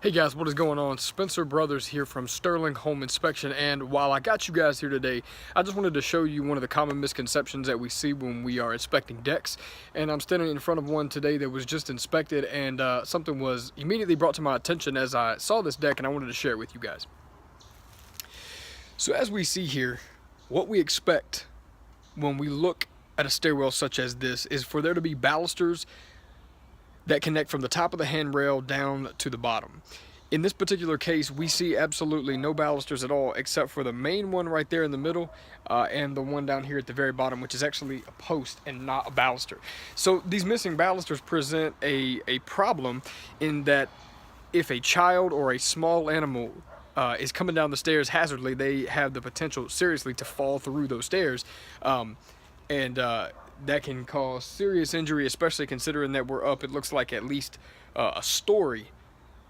Hey guys, what is going on? Spencer Brothers here from Sterling Home Inspection, and while I got you guys here today, I just wanted to show you one of the common misconceptions that we see when we are inspecting decks. And I'm standing in front of one today that was just inspected, and something was immediately brought to my attention as I saw this deck, and I wanted to share it with you guys. So as we see here, what we expect when we look at a stairwell such as this is for there to be balusters that connect from the top of the handrail down to the bottom. In this particular case, we see absolutely no balusters at all, except for the main one right there in the middle and the one down here at the very bottom, which is actually a post and not a baluster. So these missing balusters present a problem in that if a child or a small animal is coming down the stairs hazardly, they have the potential seriously to fall through those stairs. That can cause serious injury, especially considering that we're up, it looks like at least a story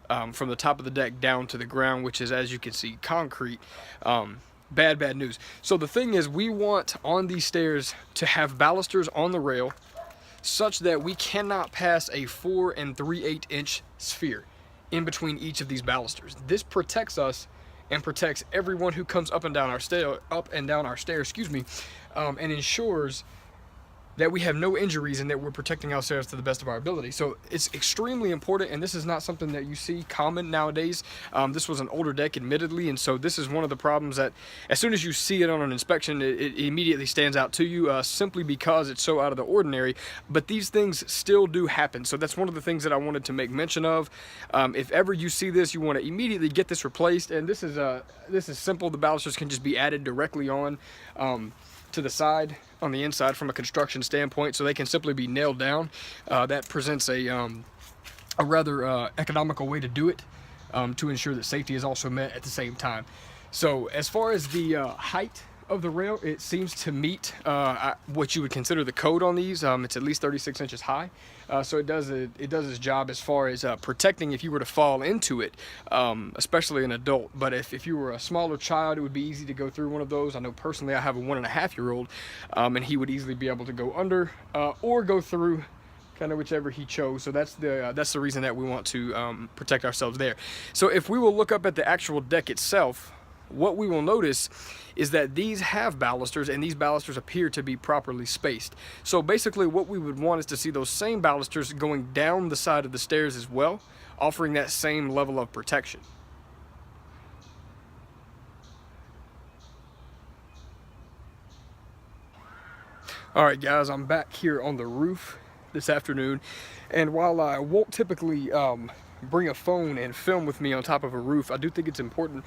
from the top of the deck down to the ground, which is, as you can see, concrete. Bad news. So the thing is, we want on these stairs to have balusters on the rail such that we cannot pass a 4 3/8 inch sphere in between each of these balusters. This protects us and protects everyone who comes up and down our stairs, and ensures that we have no injuries and that we're protecting ourselves to the best of our ability. So it's extremely important, and this is not something that you see common nowadays. This was an older deck, admittedly, and so this is one of the problems that as soon as you see it on an inspection, it immediately stands out to you, simply because it's so out of the ordinary. But these things still do happen, so that's one of the things that I wanted to make mention of. If ever you see this, you want to immediately get this replaced, and this is simple. The balusters can just be added directly on to the side on the inside from a construction standpoint, so they can simply be nailed down. That presents a rather economical way to do it, to ensure that safety is also met at the same time. So as far as the height of the rail, it seems to meet what you would consider the code on these. It's at least 36 inches high, so it does its job as far as protecting if you were to fall into it, especially an adult. But if you were a smaller child, it would be easy to go through one of those. I know personally I have a 1.5-year-old, and he would easily be able to go under or go through, kind of whichever he chose. So that's the reason that we want to protect ourselves there. So if we will look up at the actual deck itself, what we will notice is that these have balusters, and these balusters appear to be properly spaced. So basically what we would want is to see those same balusters going down the side of the stairs as well, offering that same level of protection. Alright guys, I'm back here on the roof this afternoon, and while I won't typically bring a phone and film with me on top of a roof, I do think it's important,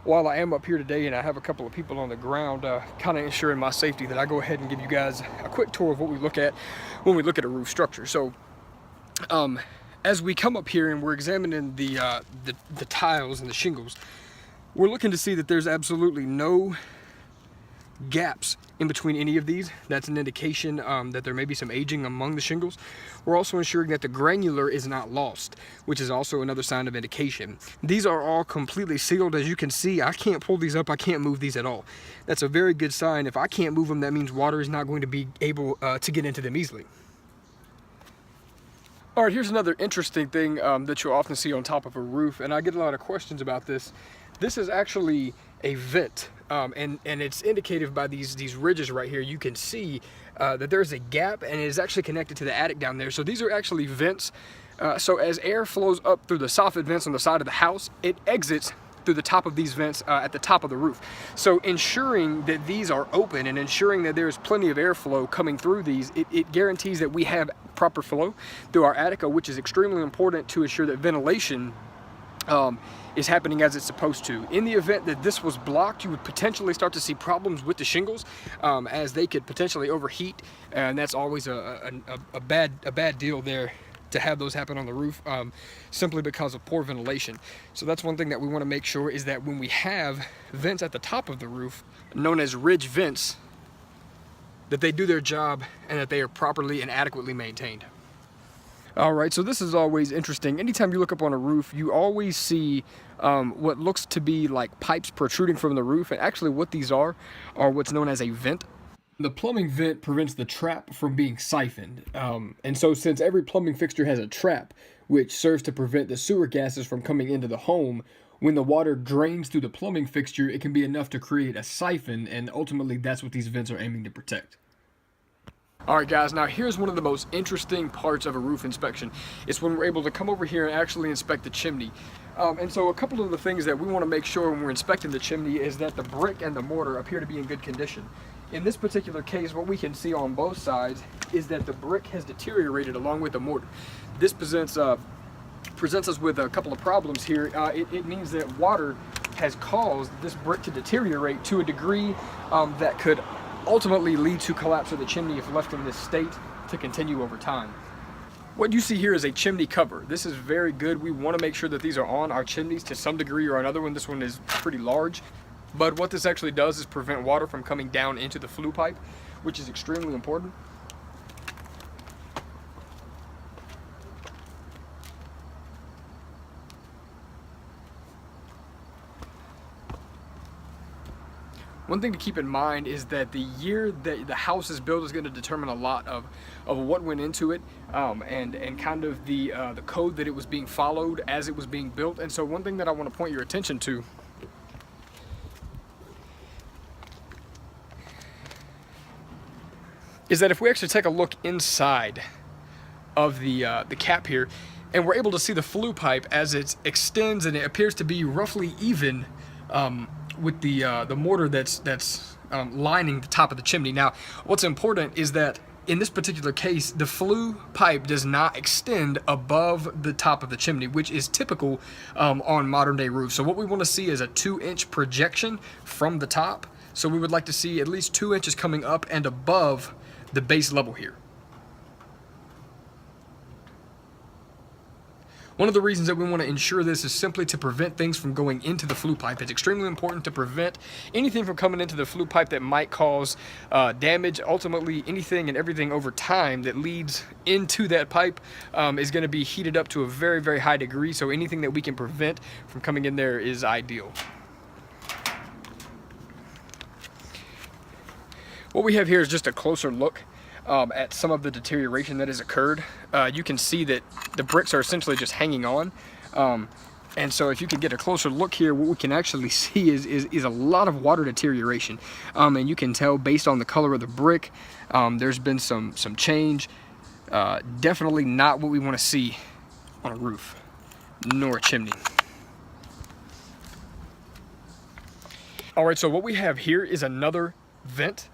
while I am up here today and I have a couple of people on the ground kind of ensuring my safety, that I go ahead and give you guys a quick tour of what we look at when we look at a roof structure. So as we come up here and we're examining the tiles and the shingles, we're looking to see that there's absolutely no gaps in between any of these. That's an indication that there may be some aging among the shingles. We're also ensuring that the granular is not lost, which is also another sign of indication. These are all completely sealed. As you can see, I can't pull these up, I can't move these at all. That's a very good sign. If I can't move them, that means water is not going to be able to get into them easily. All right, here's another interesting thing that you'll often see on top of a roof, and I get a lot of questions about this. This is actually a vent, and it's indicated by these ridges right here. You can see that there's a gap, and it is actually connected to the attic down there. So these are actually vents. So as air flows up through the soffit vents on the side of the house, it exits through the top of these vents at the top of the roof. So ensuring that these are open and ensuring that there's plenty of airflow coming through these, it guarantees that we have proper flow through our attic, which is extremely important to ensure that ventilation is happening as it's supposed to. In the event that this was blocked, you would potentially start to see problems with the shingles, as they could potentially overheat, and that's always a bad deal there, to have those happen on the roof, simply because of poor ventilation. So that's one thing that we want to make sure, is that when we have vents at the top of the roof, known as ridge vents, that they do their job and that they are properly and adequately maintained. Alright, so this is always interesting. Anytime you look up on a roof, you always see what looks to be like pipes protruding from the roof, and actually what these are what's known as a vent. The plumbing vent prevents the trap from being siphoned. And so, since every plumbing fixture has a trap, which serves to prevent the sewer gases from coming into the home, when the water drains through the plumbing fixture, it can be enough to create a siphon, and ultimately, that's what these vents are aiming to protect. Alright guys, now here's one of the most interesting parts of a roof inspection. It's when we're able to come over here and actually inspect the chimney. And so a couple of the things that we want to make sure when we're inspecting the chimney is that the brick and the mortar appear to be in good condition. In this particular case, what we can see on both sides is that the brick has deteriorated along with the mortar. This presents us with a couple of problems here. It means that water has caused this brick to deteriorate to a degree that could ultimately lead to collapse of the chimney if left in this state to continue over time. What you see here is a chimney cover. This is very good. We want to make sure that these are on our chimneys to some degree or another one. This one is pretty large. But what this actually does is prevent water from coming down into the flue pipe, which is extremely important. One thing to keep in mind is that the year that the house is built is going to determine a lot of what went into it, and kind of the code that it was being followed as it was being built. And so one thing that I want to point your attention to is that if we actually take a look inside of the cap here, and we're able to see the flue pipe as it extends, and it appears to be roughly even with the mortar that's lining the top of the chimney. Now, what's important is that in this particular case, the flue pipe does not extend above the top of the chimney, which is typical on modern day roofs. So what we want to see is a 2-inch projection from the top. So we would like to see at least 2 inches coming up and above the base level here. One of the reasons that we want to ensure this is simply to prevent things from going into the flue pipe. It's extremely important to prevent anything from coming into the flue pipe that might cause damage. Ultimately, anything and everything over time that leads into that pipe is going to be heated up to a very, very high degree. So anything that we can prevent from coming in there is ideal. What we have here is just a closer look at some of the deterioration that has occurred. You can see that the bricks are essentially just hanging on. And so if you can get a closer look here, what we can actually see is a lot of water deterioration. And you can tell based on the color of the brick, there's been some change. Definitely not what we want to see on a roof, nor a chimney. All right, so what we have here is another vent.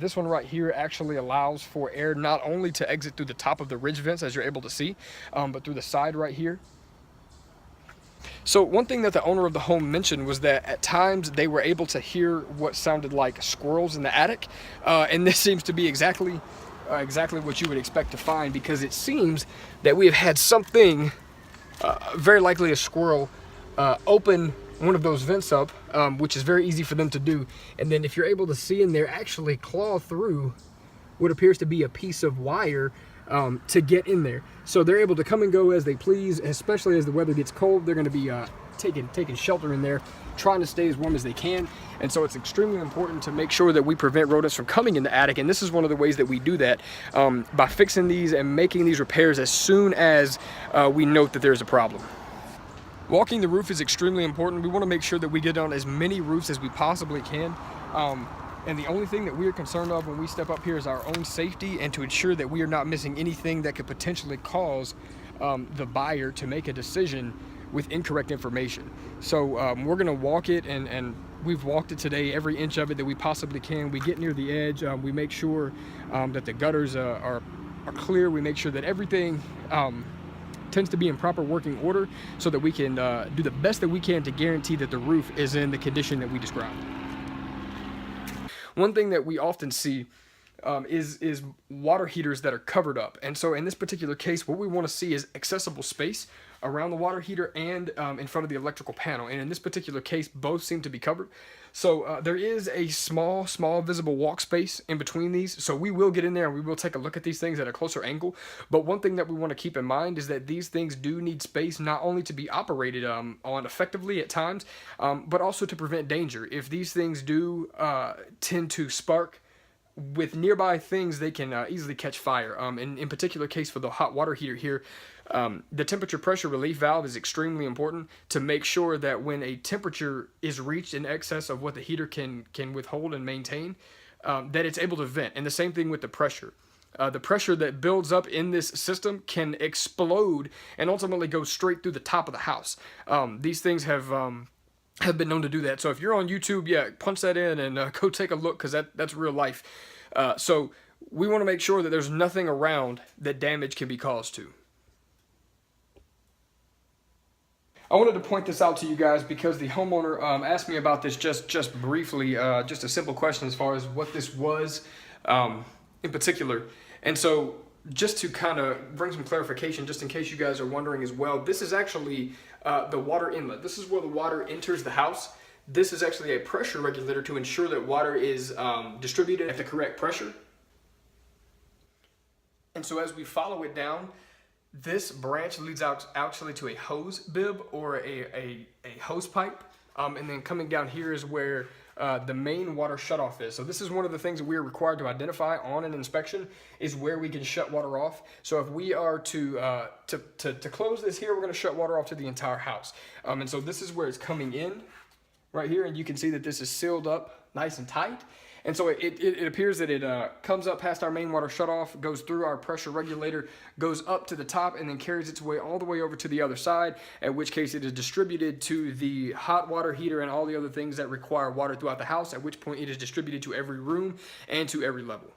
This one right here actually allows for air not only to exit through the top of the ridge vents, as you're able to see, but through the side right here. So one thing that the owner of the home mentioned was that at times they were able to hear what sounded like squirrels in the attic, and this seems to be exactly what you would expect to find, because it seems that we have had something, very likely a squirrel, open one of those vents up, which is very easy for them to do. And then if you're able to see in there, actually claw through what appears to be a piece of wire to get in there. So they're able to come and go as they please, especially as the weather gets cold. They're going to be taking shelter in there, trying to stay as warm as they can. And so it's extremely important to make sure that we prevent rodents from coming in the attic. And this is one of the ways that we do that, by fixing these and making these repairs as soon as we note that there's a problem. Walking the roof is extremely important. We want to make sure that we get on as many roofs as we possibly can. And the only thing that we are concerned of when we step up here is our own safety, and to ensure that we are not missing anything that could potentially cause the buyer to make a decision with incorrect information. So we're going to walk it, and we've walked it today, every inch of it that we possibly can. We get near the edge. We make sure that the gutters are clear. We make sure that everything tends to be in proper working order, so that we can do the best that we can to guarantee that the roof is in the condition that we described. One thing that we often see is water heaters that are covered up. And so in this particular case, what we want to see is accessible space around the water heater and in front of the electrical panel. And in this particular case, both seem to be covered. So there is a small visible walk space in between these. So we will get in there and we will take a look at these things at a closer angle. But one thing that we want to keep in mind is that these things do need space, not only to be operated on effectively at times, but also to prevent danger. If these things do tend to spark with nearby things, they can easily catch fire. In particular case for the hot water heater here, the temperature pressure relief valve is extremely important to make sure that when a temperature is reached in excess of what the heater can withhold and maintain, that it's able to vent. And the same thing with the pressure. The pressure that builds up in this system can explode and ultimately go straight through the top of the house. These things have been known to do that. So if you're on YouTube, yeah, punch that in and go take a look, because that's real life. So we want to make sure that there's nothing around that damage can be caused to. I wanted to point this out to you guys because the homeowner asked me about this just briefly, just a simple question as far as what this was in particular. And so just to kind of bring some clarification, just in case you guys are wondering as well, this is actually the water inlet. This is where the water enters the house. This is actually a pressure regulator to ensure that water is distributed at the correct pressure. And so as we follow it down, this branch leads out actually to a hose bib or a hose pipe. And then coming down here is where the main water shutoff is. So this is one of the things that we are required to identify on an inspection, is where we can shut water off. So if we are to close this here, we're going to shut water off to the entire house. And so this is where it's coming in right here, and you can see that this is sealed up nice and tight. And so it appears that it comes up past our main water shutoff, goes through our pressure regulator, goes up to the top, and then carries its way all the way over to the other side, at which case it is distributed to the hot water heater and all the other things that require water throughout the house, at which point it is distributed to every room and to every level.